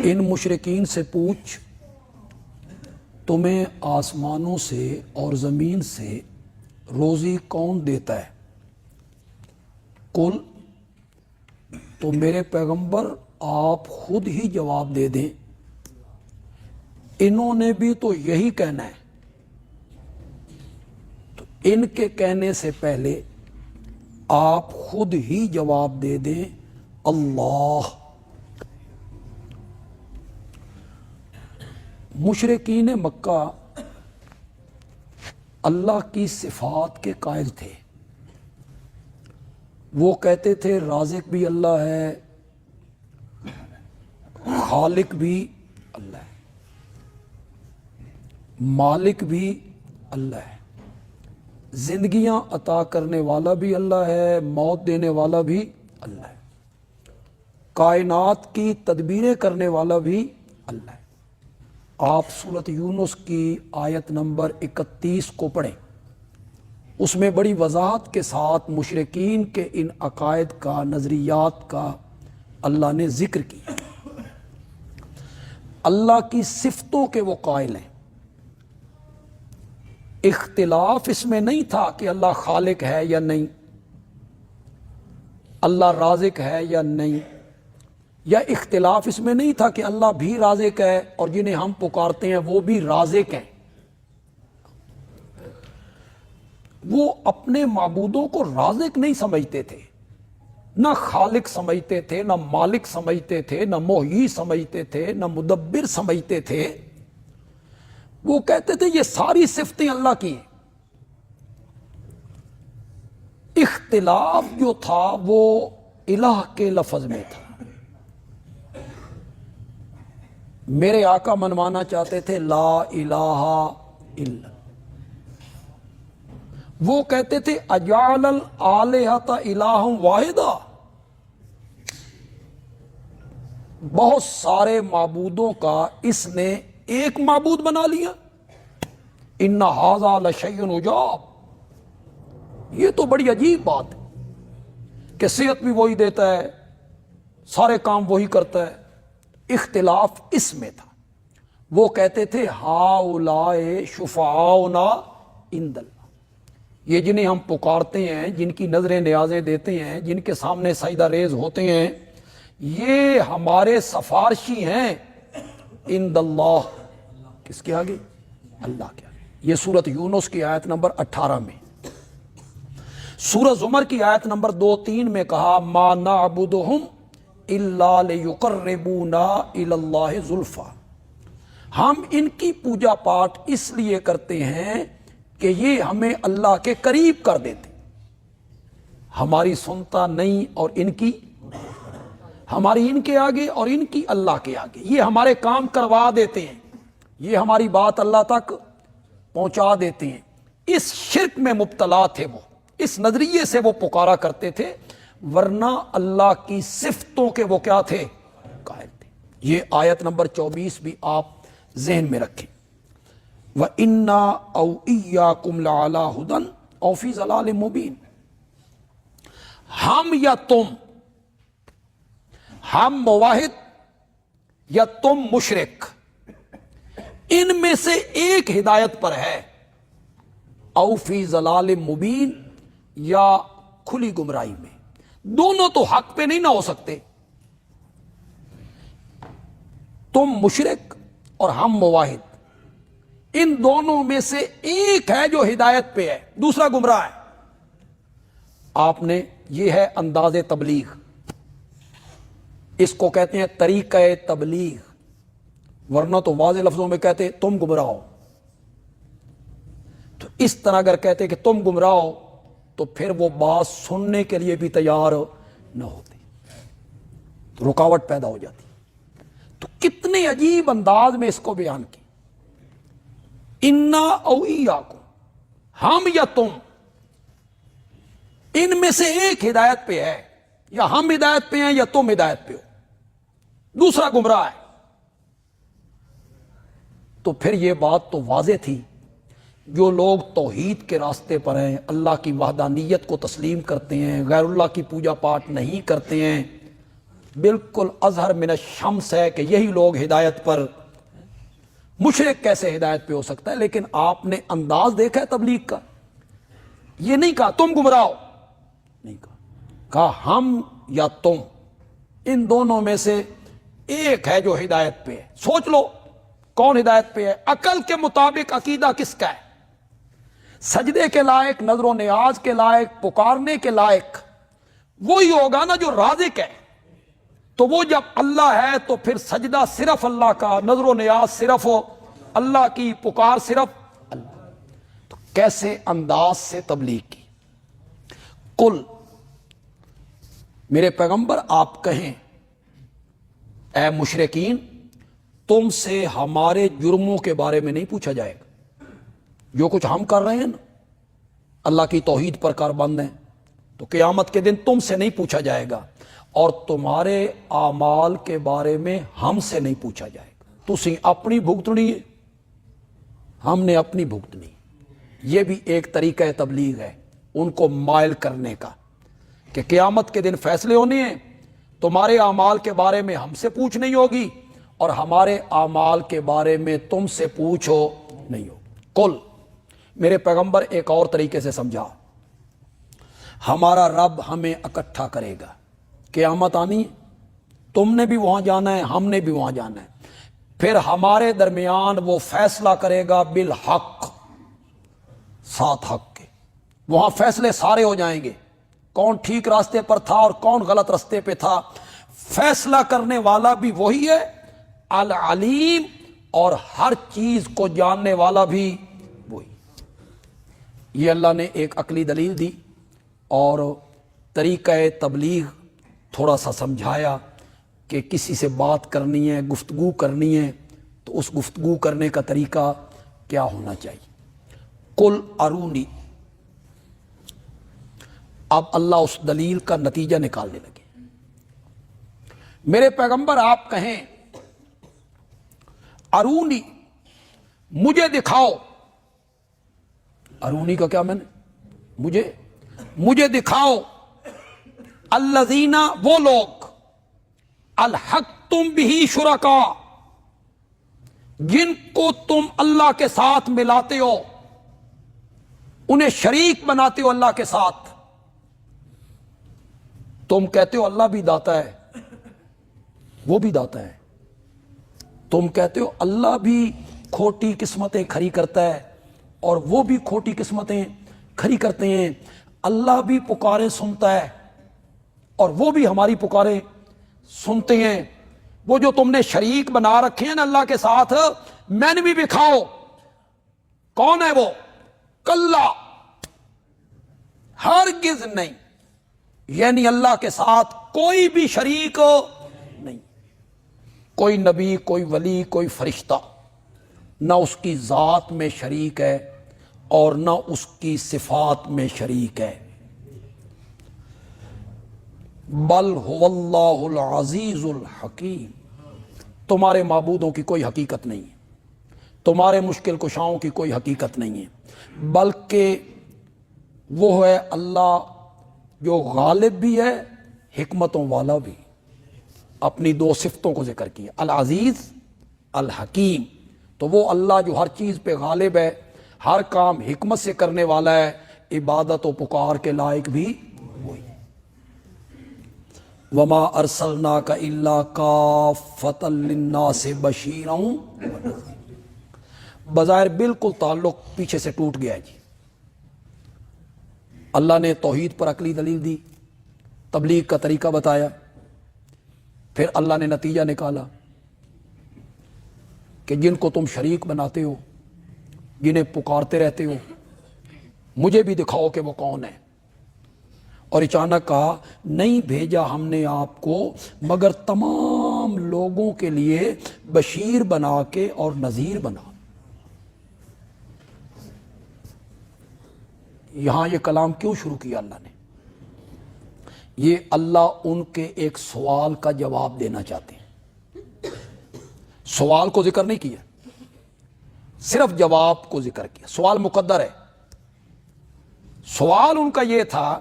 ان مشرکین سے پوچھ تمہیں آسمانوں سے اور زمین سے روزی کون دیتا ہے؟ قل، تو میرے پیغمبر آپ خود ہی جواب دے دیں، انہوں نے بھی تو یہی کہنا ہے، تو ان کے کہنے سے پہلے آپ خود ہی جواب دے دیں، اللہ۔ مشرکین مکہ اللہ کی صفات کے قائل تھے، وہ کہتے تھے رازق بھی اللہ ہے، خالق بھی اللہ ہے، مالک بھی اللہ ہے، زندگیاں عطا کرنے والا بھی اللہ ہے، موت دینے والا بھی اللہ ہے، کائنات کی تدبیریں کرنے والا بھی اللہ ہے۔ آپ سورۃ یونس کی آیت نمبر 31 کو پڑھیں، اس میں بڑی وضاحت کے ساتھ مشرکین کے ان عقائد کا، نظریات کا اللہ نے ذکر کیا۔ اللہ کی صفتوں کے وہ قائل ہیں، اختلاف اس میں نہیں تھا کہ اللہ خالق ہے یا نہیں، اللہ رازق ہے یا نہیں، یا اختلاف اس میں نہیں تھا کہ اللہ بھی رازق ہے اور جنہیں ہم پکارتے ہیں وہ بھی رازق ہیں۔ وہ اپنے معبودوں کو رازق نہیں سمجھتے تھے، نہ خالق سمجھتے تھے، نہ مالک سمجھتے تھے، نہ محیی سمجھتے تھے، نہ مدبر سمجھتے تھے۔ وہ کہتے تھے یہ ساری صفتیں اللہ کی ہیں۔ اختلاف جو تھا وہ الہ کے لفظ میں تھا۔ میرے آقا منوانا چاہتے تھے لا الہ الا، وہ کہتے تھے اجعل الآلہۃ الہ واحدہ، بہت سارے معبودوں کا اس نے ایک معبود بنا لیا، ان ھذا لشیء عجاب، یہ تو بڑی عجیب بات ہے کہ صحت بھی وہی دیتا ہے، سارے کام وہی کرتا ہے۔ اختلاف اس میں تھا۔ وہ کہتے تھے ہؤلاء شفعاؤنا عند اللہ، یہ جنہیں ہم پکارتے ہیں، جن کی نظریں نیازیں دیتے ہیں، جن کے سامنے سجدہ ریز ہوتے ہیں، یہ ہمارے سفارشی ہیں عند اللہ، کس کے آگے؟ اللہ کے آگے۔ یہ سورۃ یونس کی آیت نمبر 18 میں۔ سورۃ زمر کی آیت نمبر 2-3 میں کہا ما نعبدہم الا لیقربونا الی اللہ زلفی، ہم ان کی پوجا پاٹ اس لیے کرتے ہیں کہ یہ ہمیں اللہ کے قریب کر دیتے، ہماری سنتا نہیں اور ان کی، ہماری ان کے آگے اور ان کی اللہ کے آگے، یہ ہمارے کام کروا دیتے ہیں، یہ ہماری بات اللہ تک پہنچا دیتے ہیں۔ اس شرک میں مبتلا تھے وہ، اس نظریے سے وہ پکارا کرتے تھے، ورنہ اللہ کی صفتوں کے وہ کیا تھے؟ قائل تھے۔ یہ آیت نمبر 24 بھی آپ ذہن میں رکھیں۔ وَإِنَّا أَوْ إِيَّاكُمْ لَعَلَىٰ هُدًى أَوْ فِي ضَلَالٍ مُبِينٍ، ہم یا تم، ہم موحد یا تم مشرک، ان میں سے ایک ہدایت پر ہے، او فی ضلال مبین، یا کھلی گمراہی میں، دونوں تو حق پہ نہیں نہ ہو سکتے۔ تم مشرک اور ہم موحد، ان دونوں میں سے ایک ہے جو ہدایت پہ ہے، دوسرا گمراہ ہے۔ آپ نے، یہ ہے انداز تبلیغ، اس کو کہتے ہیں طریقہ تبلیغ، ورنہ تو واضح لفظوں میں کہتے تم گمراہ ہو۔ تو اس طرح اگر کہتے کہ تم گمراہ ہو تو پھر وہ بات سننے کے لیے بھی تیار نہ ہوتی، تو رکاوٹ پیدا ہو جاتی۔ تو کتنے عجیب انداز میں اس کو بیان کی، انا او ایاکم، ہم یا تم، ان میں سے ایک ہدایت پہ ہے، یا ہم ہدایت پہ ہیں یا تم ہدایت پہ ہو، دوسرا گمراہ ہے۔ تو پھر یہ بات تو واضح تھی، جو لوگ توحید کے راستے پر ہیں، اللہ کی وحدانیت کو تسلیم کرتے ہیں، غیر اللہ کی پوجا پاٹ نہیں کرتے ہیں، بالکل اظہر من الشمس ہے کہ یہی لوگ ہدایت پر، مشرک کیسے ہدایت پہ ہو سکتا ہے؟ لیکن آپ نے انداز دیکھا ہے تبلیغ کا، یہ نہیں کہا تم گمراہ ہو، نہیں کہا ہم یا تم، ان دونوں میں سے ایک ہے جو ہدایت پہ ہے، سوچ لو کون ہدایت پہ ہے۔ عقل کے مطابق عقیدہ کس کا ہے؟ سجدے کے لائق، نظر و نیاز کے لائق، پکارنے کے لائق وہی ہوگا نا جو رازق ہے۔ تو وہ جب اللہ ہے تو پھر سجدہ صرف اللہ کا، نظر و نیاز صرف اللہ کی، پکار صرف اللہ۔ تو کیسے انداز سے تبلیغ کی؟ قل، میرے پیغمبر آپ کہیں اے مشرکین، تم سے ہمارے جرموں کے بارے میں نہیں پوچھا جائے گا، جو کچھ ہم کر رہے ہیں نا، اللہ کی توحید پر کاربند ہیں، تو قیامت کے دن تم سے نہیں پوچھا جائے گا، اور تمہارے اعمال کے بارے میں ہم سے نہیں پوچھا جائے گا۔ تسی اپنی بھگتنی ہے، ہم نے اپنی بھگتنی۔ یہ بھی ایک طریقہ تبلیغ ہے ان کو مائل کرنے کا، کہ قیامت کے دن فیصلے ہونے ہیں، تمہارے اعمال کے بارے میں ہم سے پوچھ نہیں ہوگی، اور ہمارے اعمال کے بارے میں تم سے پوچھو نہیں ہو۔ قل، میرے پیغمبر ایک اور طریقے سے سمجھا، ہمارا رب ہمیں اکٹھا کرے گا، قیامت آنی ہے، تم نے بھی وہاں جانا ہے، ہم نے بھی وہاں جانا ہے، پھر ہمارے درمیان وہ فیصلہ کرے گا بالحق، ساتھ حق کے، وہاں فیصلے سارے ہو جائیں گے، کون ٹھیک راستے پر تھا اور کون غلط راستے پہ تھا، فیصلہ کرنے والا بھی وہی ہے، العلیم، اور ہر چیز کو جاننے والا بھی وہی۔ یہ اللہ نے ایک عقلی دلیل دی اور طریقہ تبلیغ تھوڑا سا سمجھایا کہ کسی سے بات کرنی ہے، گفتگو کرنی ہے، تو اس گفتگو کرنے کا طریقہ کیا ہونا چاہیے۔ قل ارونی، اب اللہ اس دلیل کا نتیجہ نکالنے لگے۔ میرے پیغمبر آپ کہیں ارونی، مجھے دکھاؤ۔ ارونی کا کیا میں نے، مجھے دکھاؤ، الذین، وہ لوگ، الحقتم بہ شرکا، جن کو تم اللہ کے ساتھ ملاتے ہو، انہیں شریک بناتے ہو اللہ کے ساتھ۔ تم کہتے ہو اللہ بھی داتا ہے، وہ بھی داتا ہے، تم کہتے ہو اللہ بھی کھوٹی قسمتیں کھری کرتا ہے اور وہ بھی کھوٹی قسمتیں کھری کرتے ہیں، اللہ بھی پکارے سنتا ہے اور وہ بھی ہماری پکارے سنتے ہیں، وہ جو تم نے شریک بنا رکھے ہیں نا اللہ کے ساتھ، میں نے بھی دکھاؤ کون ہے وہ۔ کلا، ہرگز نہیں، یعنی اللہ کے ساتھ کوئی بھی شریک نہیں، کوئی نبی، کوئی ولی، کوئی فرشتہ نہ اس کی ذات میں شریک ہے اور نہ اس کی صفات میں شریک ہے۔ بل هو اللہ العزیز الحکیم، تمہارے معبودوں کی کوئی حقیقت نہیں ہے، تمہارے مشکل کشاؤں کی کوئی حقیقت نہیں ہے، بلکہ وہ ہے اللہ جو غالب بھی ہے، حکمتوں والا بھی۔ اپنی دو صفتوں کو ذکر کیا، العزیز، الحکیم، تو وہ اللہ جو ہر چیز پہ غالب ہے، ہر کام حکمت سے کرنے والا ہے، عبادت و پکار کے لائق بھی وہی۔ وما ارسلناک الا کافۃ للناس بشیرا ونذیرا، بظاہر بالکل تعلق پیچھے سے ٹوٹ گیا ہے جی۔ اللہ نے توحید پر عقلی دلیل دی، تبلیغ کا طریقہ بتایا، پھر اللہ نے نتیجہ نکالا کہ جن کو تم شریک بناتے ہو، جنہیں پکارتے رہتے ہو، مجھے بھی دکھاؤ کہ وہ کون ہے۔ اور اچانک کہا نہیں بھیجا ہم نے آپ کو مگر تمام لوگوں کے لیے بشیر بنا کے اور نذیر بنا۔ یہاں یہ کلام کیوں شروع کیا اللہ نے؟ یہ اللہ ان کے ایک سوال کا جواب دینا چاہتے ہیں، سوال کو ذکر نہیں کیا، صرف جواب کو ذکر کیا۔ سوال مقدر ہے، سوال ان کا یہ تھا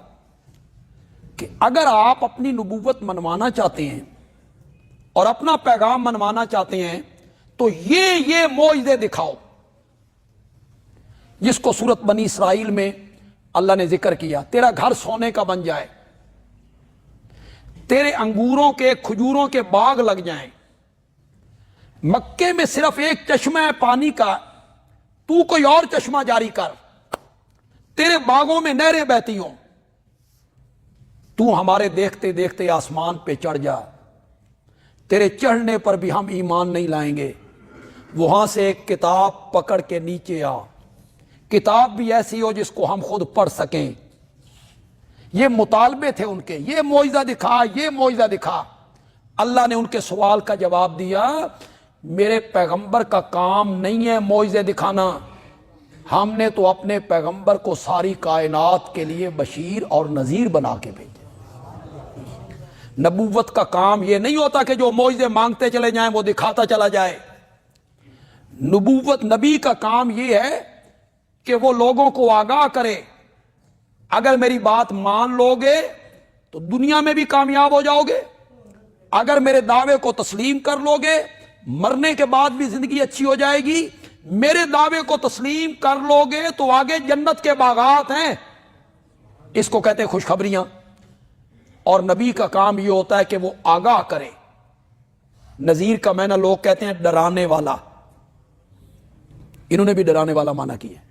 کہ اگر آپ اپنی نبوت منوانا چاہتے ہیں اور اپنا پیغام منوانا چاہتے ہیں تو یہ معجزے دکھاؤ، جس کو سورت بنی اسرائیل میں اللہ نے ذکر کیا، تیرا گھر سونے کا بن جائے، تیرے انگوروں کے کھجوروں کے باغ لگ جائیں، مکے میں صرف ایک چشمہ ہے پانی کا، تو کوئی اور چشمہ جاری کر، تیرے باغوں میں نہریں بہتی ہوں، تو ہمارے دیکھتے دیکھتے آسمان پہ چڑھ جا، تیرے چڑھنے پر بھی ہم ایمان نہیں لائیں گے، وہاں سے ایک کتاب پکڑ کے نیچے آ، کتاب بھی ایسی ہو جس کو ہم خود پڑھ سکیں۔ یہ مطالبے تھے ان کے، یہ معجزہ دکھا، یہ معجزہ دکھا۔ اللہ نے ان کے سوال کا جواب دیا، میرے پیغمبر کا کام نہیں ہے معجزے دکھانا، ہم نے تو اپنے پیغمبر کو ساری کائنات کے لیے بشیر اور نذیر بنا کے بھیجا۔ نبوت کا کام یہ نہیں ہوتا کہ جو معجزے مانگتے چلے جائیں وہ دکھاتا چلا جائے۔ نبوت، نبی کا کام یہ ہے کہ وہ لوگوں کو آگاہ کرے، اگر میری بات مان لو گے تو دنیا میں بھی کامیاب ہو جاؤ گے، اگر میرے دعوے کو تسلیم کر لو گے مرنے کے بعد بھی زندگی اچھی ہو جائے گی، میرے دعوے کو تسلیم کر لو گے تو آگے جنت کے باغات ہیں، اس کو کہتے ہیں خوشخبریاں۔ اور نبی کا کام یہ ہوتا ہے کہ وہ آگاہ کرے۔ نذیر کا معنی لوگ کہتے ہیں ڈرانے والا، انہوں نے بھی ڈرانے والا معنی کیا۔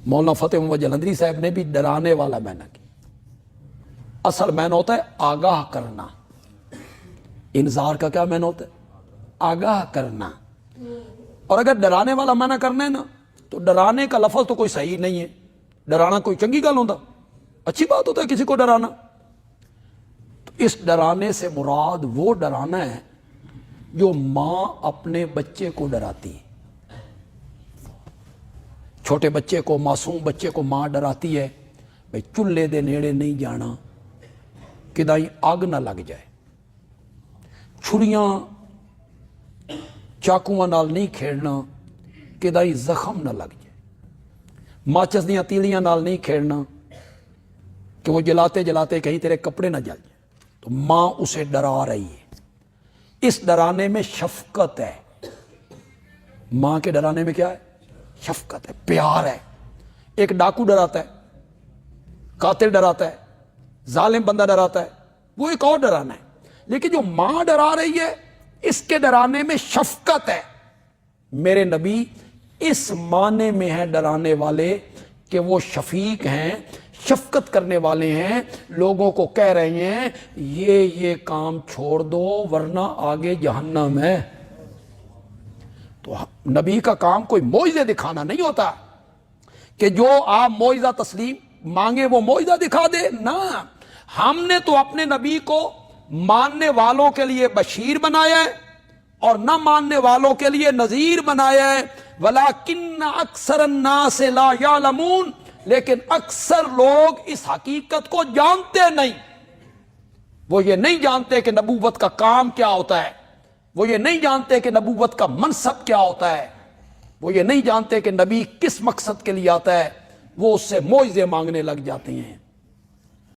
مولانا فتح محمد جلندری صاحب نے بھی ڈرانے والا معنی کیا۔ اصل معنی ہوتا ہے آگاہ کرنا۔ انذار کا کیا معنی ہوتا ہے؟ آگاہ کرنا۔ اور اگر ڈرانے والا معنی کرنا ہے نا تو ڈرانے کا لفظ تو کوئی صحیح نہیں ہے، ڈرانا کوئی چنگی گل ہوتا، اچھی بات ہوتا ہے کسی کو ڈرانا۔ تو اس ڈرانے سے مراد وہ ڈرانا ہے جو ماں اپنے بچے کو ڈراتی ہے۔ چھوٹے بچے کو، معصوم بچے کو ماں ڈراتی ہے، بھئی چولہے دے نیڑے نہیں جانا، کدائی آگ نہ لگ جائے، چھریاں چاکواں نال نہیں کھیڑنا، کدائی زخم نہ لگ جائے، ماچس دیاں تیلیاں نال نہیں کھیڑنا کہ وہ جلاتے جلاتے کہیں تیرے کپڑے نہ جل جائیں۔ تو ماں اسے ڈرا رہی ہے۔ اس ڈرانے میں شفقت ہے۔ ماں کے ڈرانے میں کیا ہے؟ شفقت ہے، پیار ہے۔ ایک ڈاکو ڈراتا ہے، قاتل ڈراتا ہے، ظالم بندہ ڈراتا ہے، وہ ایک اور ڈرانا ہے۔ لیکن جو ماں ڈرا رہی ہے اس کے ڈرانے میں شفقت ہے۔ میرے نبی اس معنی میں ہے ڈرانے والے کہ وہ شفیق ہیں، شفقت کرنے والے ہیں، لوگوں کو کہہ رہے ہیں یہ کام چھوڑ دو ورنہ آگے جہنم ہے۔ تو نبی کا کام کوئی معجزے دکھانا نہیں ہوتا کہ جو آپ معجزہ تسلیم مانگے وہ معجزہ دکھا دے، نہ، ہم نے تو اپنے نبی کو ماننے والوں کے لیے بشیر بنایا ہے اور نہ ماننے والوں کے لیے نذیر بنایا ہے۔ وَلَٰكِنَّ أَكْثَرَ النَّاسِ لَا يَعْلَمُونَ، لیکن اکثر لوگ اس حقیقت کو جانتے نہیں۔ وہ یہ نہیں جانتے کہ نبوت کا کام کیا ہوتا ہے، وہ یہ نہیں جانتے کہ نبوت کا منصب کیا ہوتا ہے، وہ یہ نہیں جانتے کہ نبی کس مقصد کے لیے آتا ہے، وہ اس سے معجزے مانگنے لگ جاتے ہیں۔